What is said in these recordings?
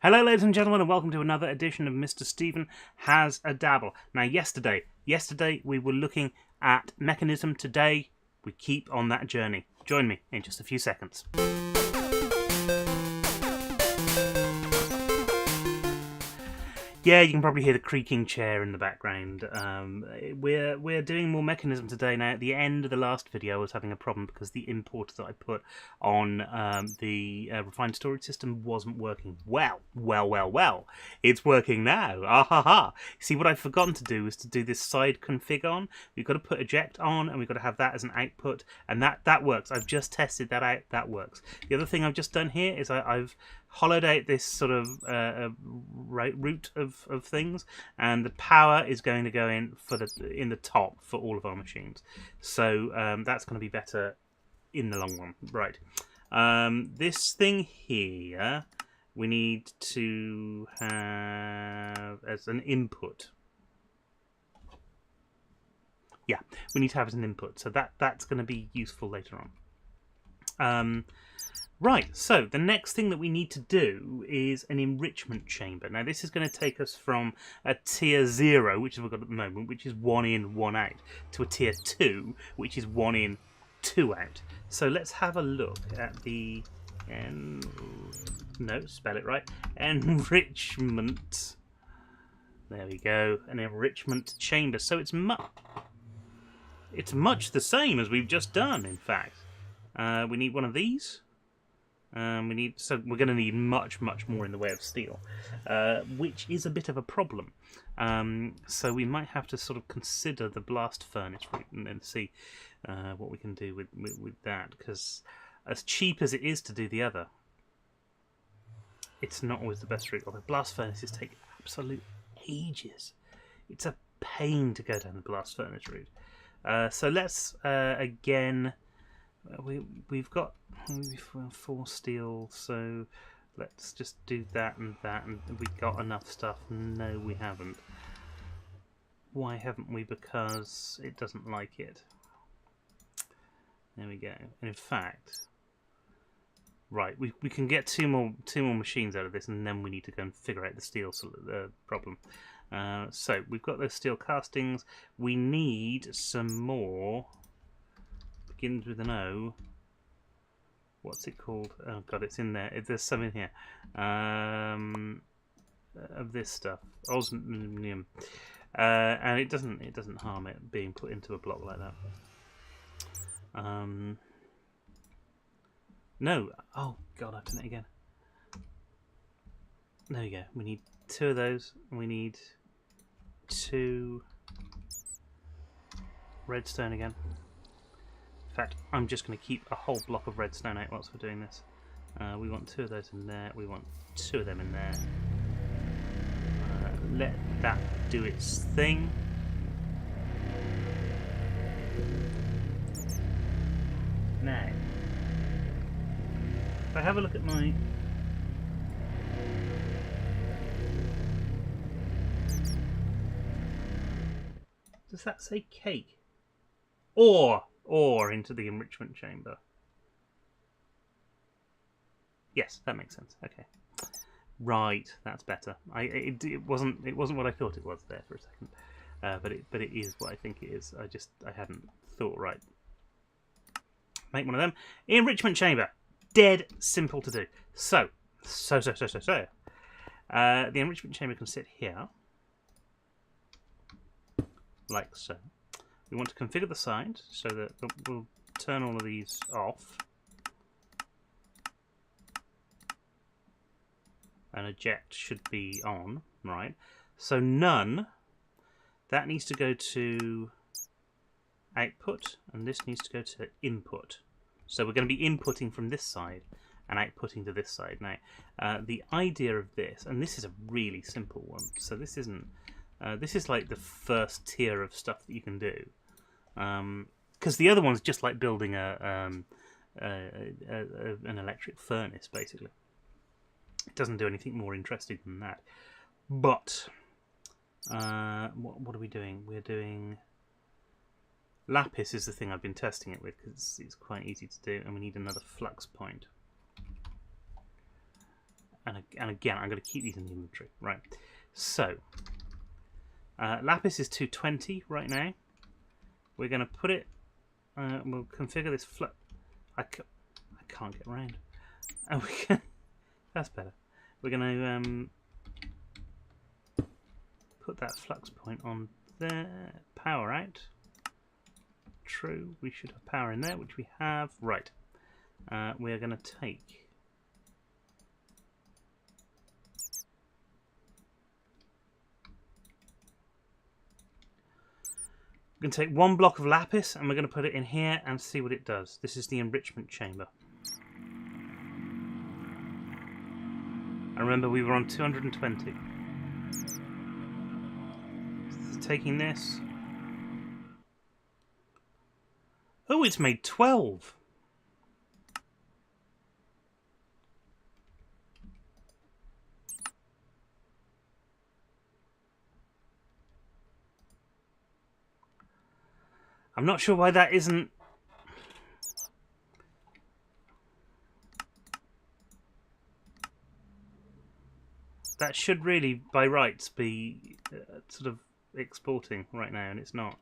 Hello ladies and gentlemen, and welcome to another edition of Mr. Stephen Has a Dabble. Now yesterday we were looking at mechanism. Today we keep on that journey. Join me in just a few seconds. Yeah, you can probably hear the creaking chair in the background. We're doing more mechanism today. Now, at the end of the last video, I was having a problem because the import that I put on the refined storage system wasn't working. Well. It's working now. Ah-ha-ha. See, what I've forgotten to do is to do this side config on. We've got to put eject on, and we've got to have that as an output, and that works. I've just tested that out. That works. The other thing I've just done here is I've hollowed out this sort of root of things, and the power is going to go in the top for all of our machines. So that's going to be better in the long run. Right. This thing here we need to have as an input. Yeah, we need to have as an input. So that's going to be useful later on. Right, so the next thing that we need to do is an enrichment chamber. Now this is going to take us from a tier 0, which we've got at the moment, which is 1 in, 1 out, to a tier 2, which is 1 in, 2 out. So let's have a look at the, no, spell it right, enrichment. There we go, an enrichment chamber. So it's much the same as we've just done, in fact. We need one of these. So we're going to need much more in the way of steel, which is a bit of a problem. So we might have to sort of consider the blast furnace route and then see what we can do with that. Because as cheap as it is to do the other, it's not always the best route. Although blast furnaces take absolute ages. It's a pain to go down the blast furnace route. So let's again. We've got 4 steel, so let's just do that, and we've got enough stuff. No, we haven't. Why haven't we? Because it doesn't like it. There we go. And in fact, right, we can get two more machines out of this, and then we need to go and figure out the steel problem. So we've got those steel castings. We need some more. Begins with an O. What's it called? Oh god, it's in there. There's some in here of this stuff, osmium, and it doesn't harm it being put into a block like that. No. Oh god, I've done it again. There we go. We need 2 of those. We need 2 redstone again. In fact, I'm just going to keep a whole block of redstone out whilst we're doing this. We want 2 of those in there. We want 2 of them in there. Let that do its thing. Now, if I have a look at my... Does that say cake? Or into the enrichment chamber. Yes, that makes sense. Okay, right, that's better. It wasn't what I thought it was there for a second, but it is what I think it is. I hadn't thought right. Make one of them. Enrichment chamber, dead simple to do. So the enrichment chamber can sit here, like so. We want to configure the side so that we'll turn all of these off. And eject should be on, right? So none, that needs to go to output, and this needs to go to input. So we're going to be inputting from this side and outputting to this side. Now, the idea of this, and this is a really simple one, so this isn't... this is like the first tier of stuff that you can do, because the other one's just like building an electric furnace, basically. It doesn't do anything more interesting than that. But what are we doing? We're doing lapis is the thing I've been testing it with because it's quite easy to do, and we need another flux point. And again, I'm going to keep these in the inventory. Right. So, lapis is 220 right now. We're going to put it... we'll configure this flux... I can't get around. Oh, we can... That's better. We're going to put that flux point on there. Power out. True. We should have power in there, which we have. Right. We're going to take... We're going to take one block of lapis and we're going to put it in here and see what it does. This is the enrichment chamber. And remember, we were on 220. So taking this. Oh, it's made 12. I'm not sure why that isn't... That should really, by rights, be sort of exporting right now, and it's not.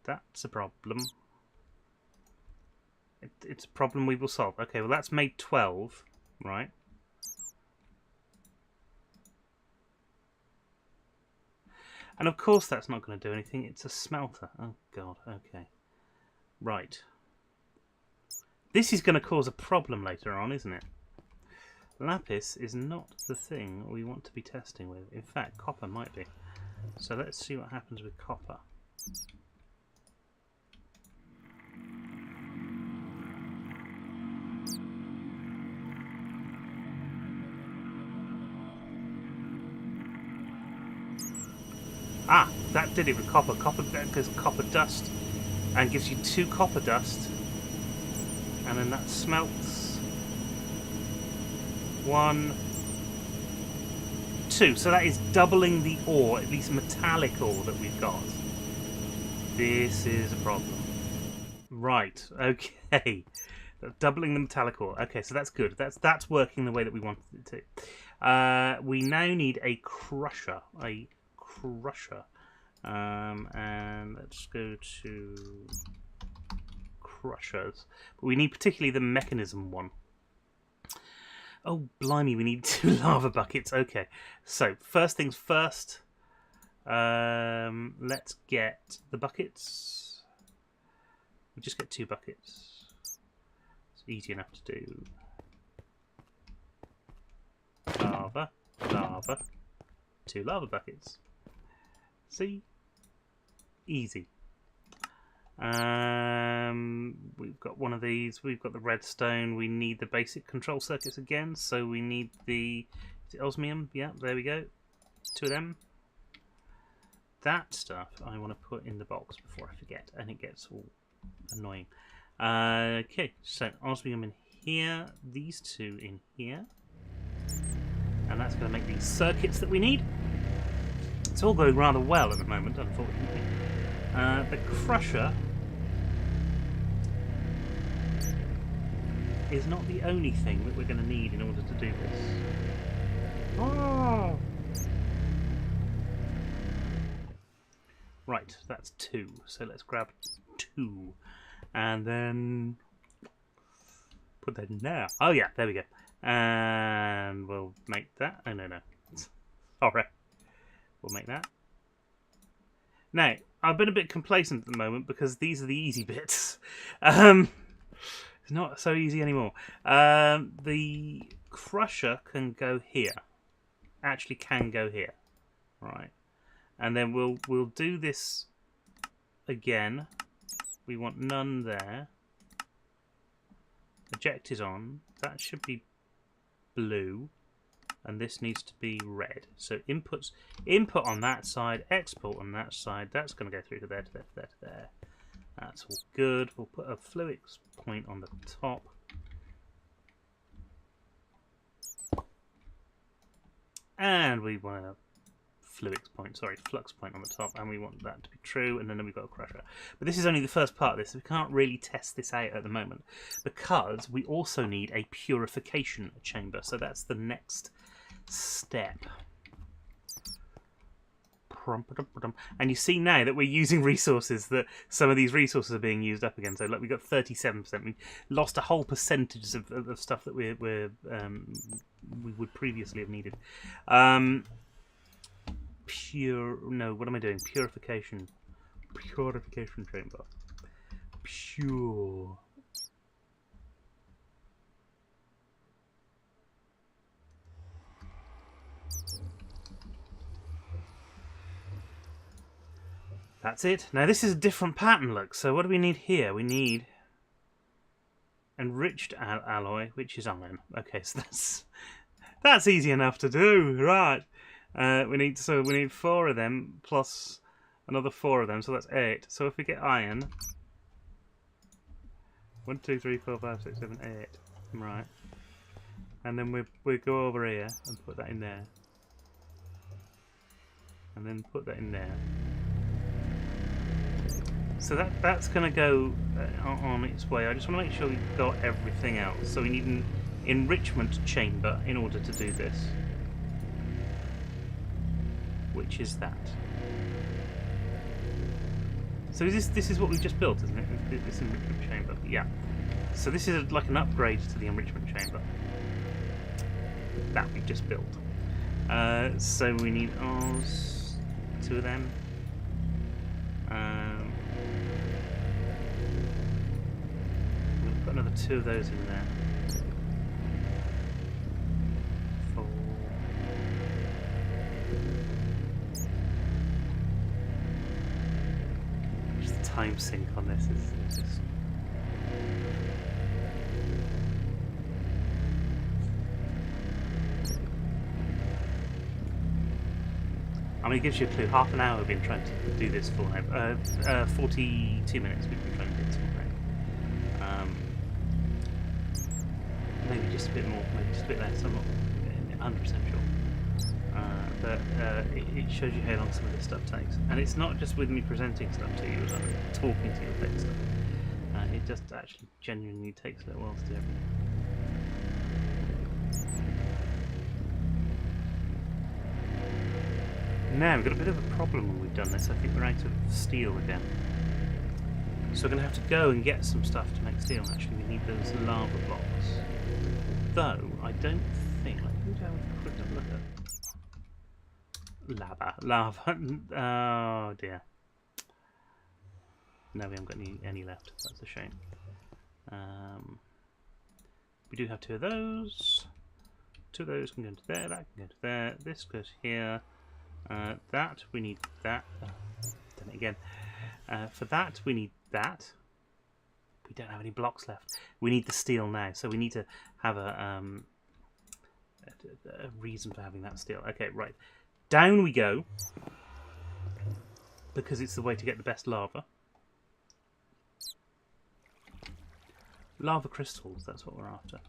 That's a problem. It's a problem we will solve. Okay, well that's made 12, right? And of course that's not going to do anything. It's a smelter. Oh god, okay. Right. This is going to cause a problem later on, isn't it? Lapis is not the thing we want to be testing with. In fact, copper might be. So let's see what happens with copper. Ah, that did it with copper. Copper gives copper dust and gives you 2 copper dust. And then that smelts 1, 2. So that is doubling the ore, at least metallic ore that we've got. This is a problem. Right, okay. Doubling the metallic ore. Okay, so that's good. That's working the way that we wanted it to. We now need a crusher. And let's go to crushers. But we need particularly the mechanism one. Oh, blimey, we need 2 lava buckets. Okay, so first things first. Let's get the buckets. We'll just get 2 buckets. It's easy enough to do. Lava, lava, 2 lava buckets. See? Easy. We've got one of these. We've got the redstone. We need the basic control circuits again. So we need the... Is it osmium? Yeah, there we go. 2 of them. That stuff I want to put in the box before I forget. And it gets all annoying. Okay, so osmium in here. These 2 in here. And that's going to make these circuits that we need. It's all going rather well at the moment, unfortunately. The crusher is not the only thing that we're going to need in order to do this. Oh! Right, that's 2. So let's grab 2. And then put that in there. Oh yeah, there we go. And we'll make that. Oh no. Alright. We'll make that. Now, I've been a bit complacent at the moment because these are the easy bits. It's not so easy anymore. The crusher can go here. Actually can go here. Right. And then we'll do this again. We want none there. Eject is on. That should be blue. And this needs to be red. So input on that side, export on that side. That's going to go through to there, to there, to there, to there. That's all good. We'll put a flux point on the top. And we want a flux point on the top. And we want that to be true. And then we've got a crusher. But this is only the first part of this. So we can't really test this out at the moment. Because we also need a purification chamber. So that's the next step. And you see now that we're using resources, that some of these resources are being used up again. So like we got 37%. We lost a whole percentage of stuff that we would previously have needed. No, what am I doing? Purification chamber. Pure. That's it. Now this is a different pattern look. So what do we need here? We need enriched alloy, which is iron. Okay, so that's easy enough to do, right? We need 4 of them plus another 4 of them, so that's 8. So if we get iron, 1, 2, 3, 4, 5, 6, 7, 8, right? And then we go over here and put that in there, and then put that in there. So that's going to go on its way. I just want to make sure we've got everything else. So we need an enrichment chamber in order to do this. Which is that. So this is what we've just built, isn't it? This enrichment chamber. Yeah. So this is like an upgrade to the enrichment chamber that we've just built. So we need 2 of them. We've got another 2 of those in there. 4. Just the time sync on this is just... I mean, it gives you a clue. Half an hour we've been trying to do this for now. 42 minutes we've been trying to do this for now. Maybe just a bit more, maybe just a bit less. I'm not 100% sure. But it shows you how long some of this stuff takes. And it's not just with me presenting stuff to you as I'm talking to you about stuff. It just actually genuinely takes a little while to do everything. Now, we've got a bit of a problem when we've done this. I think we're out of steel again. So we're going to have to go and get some stuff to make steel. Actually, we need those lava blocks. Though, I don't think... Let me have a quick look at... Lava. Oh, dear. No, we haven't got any left. That's a shame. We do have 2 of those. 2 of those can go into there. That can go to there. This goes here. That, we need that. Done it again. For that, we need that. We don't have any blocks left. We need the steel now, so we need to have a reason for having that steel. Okay, right. Down we go, because it's the way to get the best lava. Lava crystals, that's what we're after.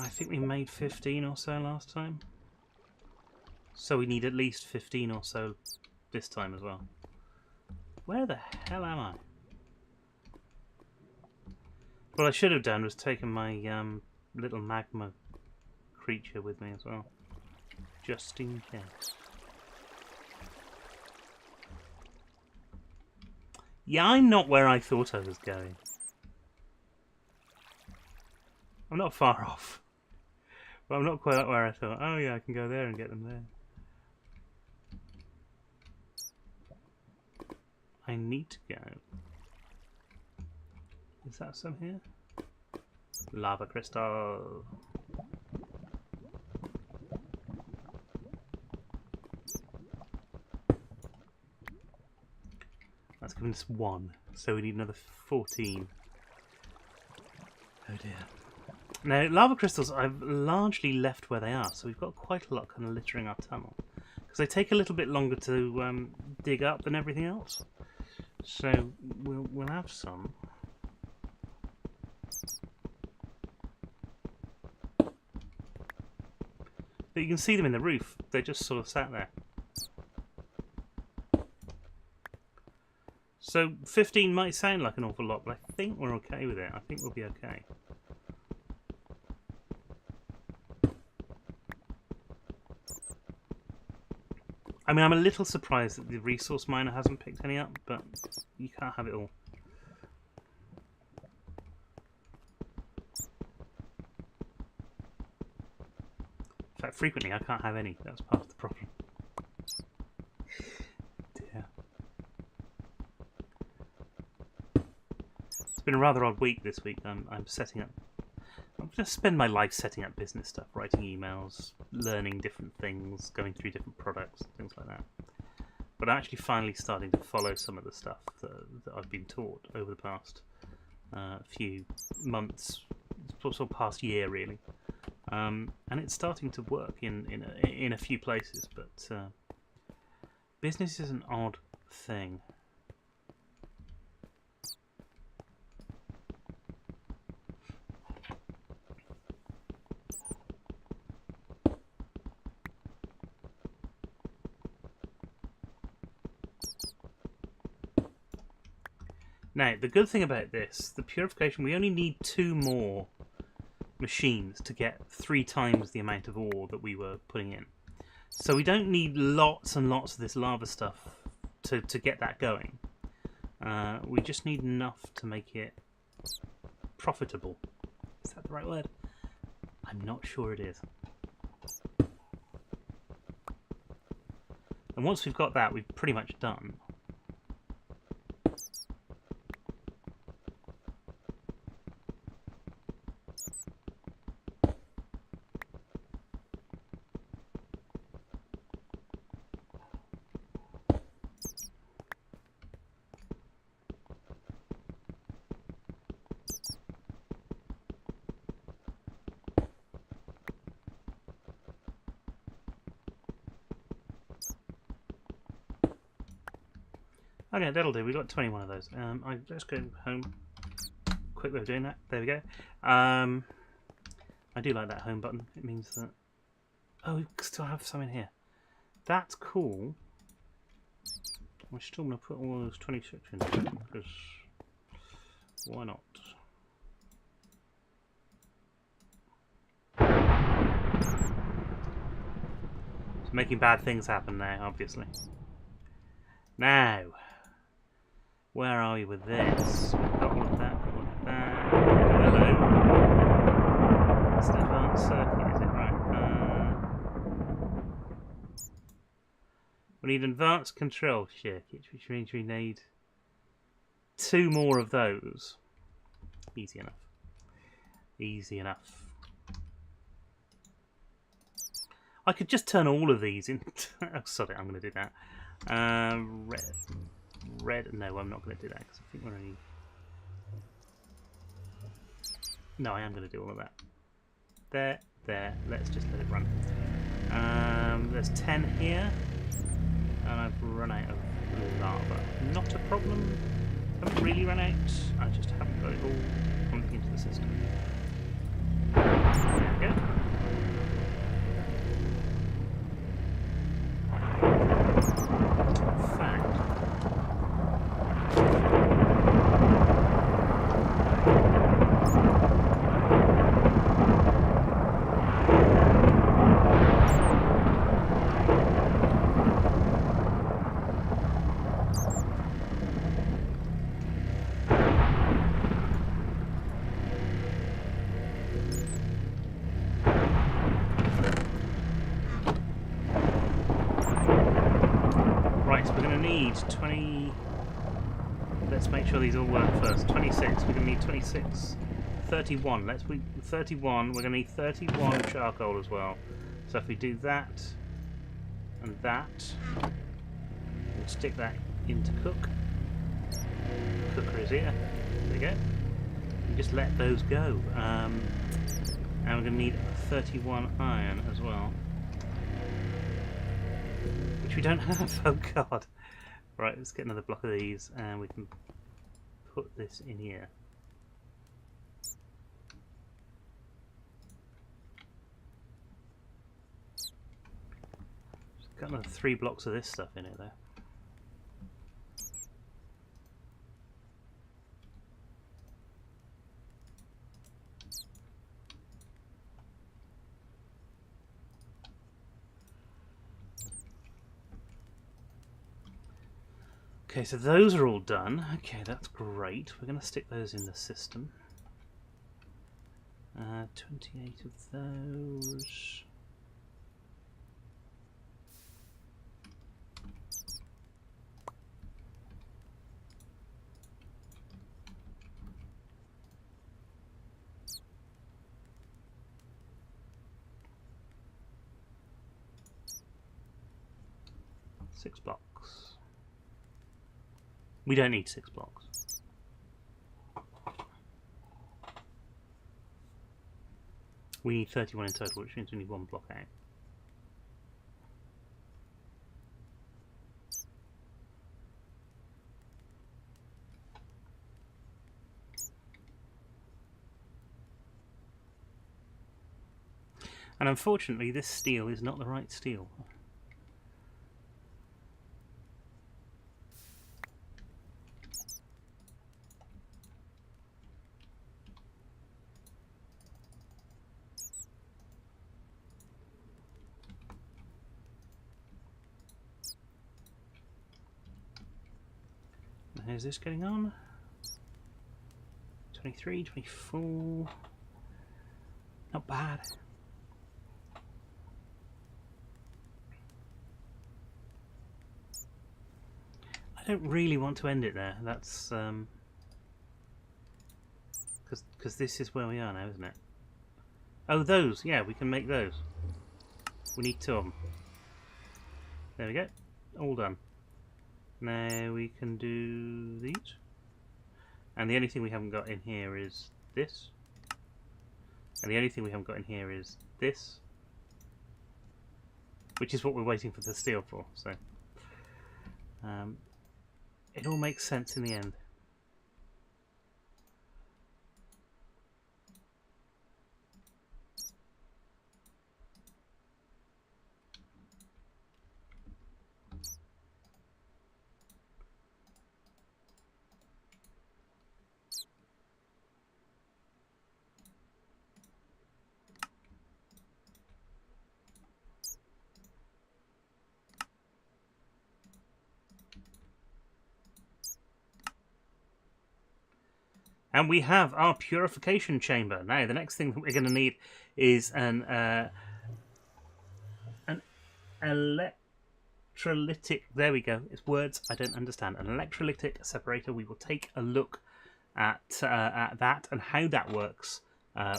I think we made 15 or so last time. So we need at least 15 or so this time as well. Where the hell am I? What I should have done was taken my little magma creature with me as well. Just in case. Yeah, I'm not where I thought I was going. I'm not far off. But I'm not quite where I thought. Oh yeah, I can go there and get them there. I need to go. Is that some here? Lava crystal. That's giving us 1. So we need another 14. Oh dear. Now, lava crystals I've largely left where they are, so we've got quite a lot kind of littering our tunnel. Because they take a little bit longer to dig up than everything else. So we'll have some. But you can see them in the roof. They just sort of sat there. So 15 might sound like an awful lot, but I think we're okay with it. I think we'll be okay. I mean, I'm a little surprised that the resource miner hasn't picked any up, but you can't have it all. In fact, frequently I can't have any. That's part of the problem. Dear. It's been a rather odd week this week. I'm setting up. I'm going to spend my life setting up business stuff, writing emails, learning different things, going through different products, things like that. But I'm actually finally starting to follow some of the stuff that I've been taught over the past few months, sort of past year really. And it's starting to work in a few places, but business is an odd thing. Now, the good thing about this, the purification, we only need 2 more machines to get 3 times the amount of ore that we were putting in. So we don't need lots and lots of this lava stuff to get that going. We just need enough to make it profitable. Is that the right word? I'm not sure it is. And once we've got that, we've pretty much done. Okay, that'll do. We've got 21 of those. Let's go home. Quick way of doing that. There we go. I do like that home button. It means that... Oh, we still have some in here. That's cool. We're still going to put all those 26 in there, because why not? It's making bad things happen now, obviously. Now, where are we with this? We've got all of that, got all of that. Oh, hello. It's an advanced circuit, is it? Right. We need advanced control circuits, which means we need 2 more of those. Easy enough. Easy enough. I could just turn all of these into... Oh, sorry, I'm going to do that. Red. No, I'm not going to do that because I think we're only... No, I am going to do all of that. There. Let's just let it run. There's 10 here, and I've run out of lava. Not a problem. I haven't really run out. I just haven't got it all pumping into the system. There we go. Right, so we're going to need 20... Let's make sure these all work first. 26, we're going to need 26. 31, 31, we're going to need 31 charcoal as well. So if we do that, and that, we'll stick that into cook. Cooker is here. There we go. And just let those go. And we're going to need 31 iron as well. Which we don't have, oh god. Right, let's get another block of these and we can put this in here. Got another 3 blocks of this stuff in it though. Okay, so those are all done. Okay, that's great. We're going to stick those in the system. 28 of those. Six blocks. We don't need 6 blocks. We need 31 in total, which means we need 1 block out. And unfortunately, this steel is not the right steel. How's this getting on? 23, 24. Not bad. I don't really want to end it there. That's because this is where we are now, isn't it? Oh, those. Yeah, we can make those. We need 2 of them. There we go. All done. Now we can do these. And the only thing we haven't got in here is this. And the only thing we haven't got in here is this. Which is what we're waiting for the steel for. So it all makes sense in the end. And we have our purification chamber. Now, the next thing that we're going to need is an electrolytic. There we go. It's words I don't understand. An electrolytic separator. We will take a look at that and how that works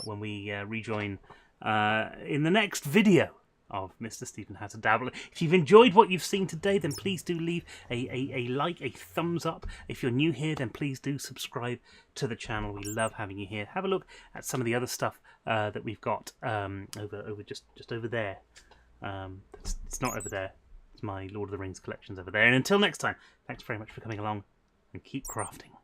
when we rejoin in the next video of Mr. Stephen Has a Dabble. If you've enjoyed what you've seen today, then please do leave a like, a thumbs up. If you're new here, then please do subscribe to the channel. We love having you here. Have a look at some of the other stuff that we've got just over there. It's not over there. It's my Lord of the Rings collections over there. And until next time, thanks very much for coming along and keep crafting.